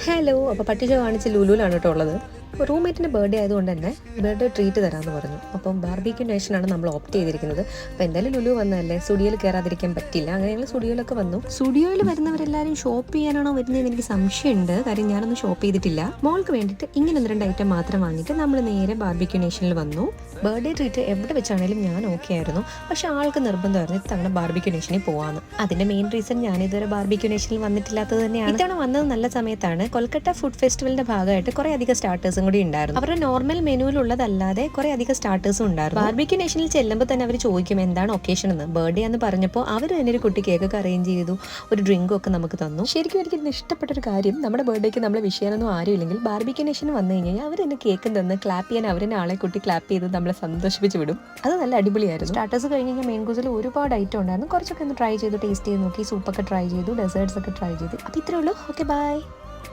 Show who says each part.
Speaker 1: Hello. അപ്പോൾ പട്ടിഷ കാണിച്ച് ലുലുവിലാണ് കേട്ടോ ഉള്ളത്. റൂംമേറ്റിൻ്റെ ബർത്ത്ഡേ ആയതുകൊണ്ട് തന്നെ ബർത്ത്ഡേ ട്രീറ്റ് തരാമെന്ന് പറഞ്ഞു. അപ്പം ബാർബിക്യൂ നേഷനാണ് നമ്മൾ ഓപ്റ്റ് ചെയ്തിരിക്കുന്നത്. അപ്പോൾ എന്തായാലും ലുലു വന്നതല്ലേ, സ്റ്റുഡിയോയിൽ കയറാതിരിക്കാൻ പറ്റില്ല. അങ്ങനെ ഞങ്ങൾ സ്റ്റുഡിയോയിലൊക്കെ വന്നു. സ്റ്റുഡിയോയിൽ വരുന്നവരെല്ലാവരും ഷോപ്പ് ചെയ്യാനാണോ വരുന്നതെന്ന് എനിക്ക് സംശയമുണ്ട്. കാര്യം ഞാനൊന്നും ഷോപ്പ് ചെയ്തിട്ടില്ല. മോൾക്ക് വേണ്ടിയിട്ട് ഇങ്ങനെ 1-2 ഐറ്റം മാത്രം വാങ്ങിയിട്ട് നമ്മൾ നേരെ ബാർബിക്യൂ നേഷനിൽ വന്നു. ബർത്ത്ഡേ ട്രീറ്റ് എവിടെ വെച്ചാണെങ്കിലും ഞാൻ ഓക്കെ ആയിരുന്നു. പക്ഷെ ആൾക്ക് നിർബന്ധമായിരുന്നു ഇത്തവണ ബാർബിക്യൂ നേഷനിൽ പോകാമെന്ന്. അതിൻ്റെ മെയിൻ റീസൺ ഞാൻ ഇതുവരെ ബാർബിക്യൂ നേഷനിൽ വന്നിട്ടില്ലാത്തത് തന്നെയാണ്. ഇത്തവണ വന്നത് നല്ല സമയത്താണ്. കൊൽക്കത്ത ഫുഡ് ഫെസ്റ്റിവലിന്റെ ഭാഗമായിട്ട് കുറേ അധികം സ്റ്റാർട്ടേഴ്സും കൂടി ഉണ്ടായിരുന്നു. അവരുടെ നോർമൽ മെനുവിലുള്ളതല്ലാതെ കുറേ അധികം സ്റ്റാർട്ടേഴ്സും ഉണ്ടായിരുന്നു. ബാർബിക്യൂ നേഷനിൽ ചെല്ലുമ്പോൾ തന്നെ അവർ ചോദിക്കും എന്താണ് ഒക്കേഷൻ എന്ന്. ബർത്ത്ഡേ എന്ന് പറഞ്ഞപ്പോൾ അവർ തന്നെ ഒരു കുട്ടി കേക്കൊക്കെ അറേഞ്ച് ചെയ്തു, ഒരു ഡ്രിങ്കും ഒക്കെ നമുക്ക് തന്നു. ശരിക്കും എനിക്ക് ഇന്ന് ഇഷ്ടപ്പെട്ടൊരു കാര്യം, നമ്മുടെ ബർത്ത്ഡേക്ക് നമ്മൾ വിഷ് ചെയ്യാനൊന്നും ആരും ഇല്ലെങ്കിൽ ബാർബിക്യൂ നേഷന് വന്നു കഴിഞ്ഞാൽ അവർ തന്നെ കേക്കും തന്ന് ക്ലാപ്പ് ചെയ്യാൻ അവരെ ആളെ കുട്ടി ക്ലാപ്പ് ചെയ്ത് നമ്മളെ സന്തോഷിപ്പിച്ച് വിടും. അത് നല്ല അടിപൊളിയായിരുന്നു. സ്റ്റാർട്ടേഴ്സ് കഴിഞ്ഞ് കഴിഞ്ഞാൽ മെയിൻ കോഴ്സിൽ ഒരുപാട് ഐറ്റം ഉണ്ടായിരുന്നു. കുറച്ചൊക്കെ ഒന്ന് ട്രൈ ചെയ്തു, ടേസ്റ്റ് ചെയ്ത് നോക്കി, സൂപ്പൊക്കെ ട്രൈ ചെയ്തു, ഡെസേർട്സ് ഒക്കെ ട്രൈ ചെയ്തു. അപ്പോൾ ഇത്രേ ഉള്ളൂ. Okay, by.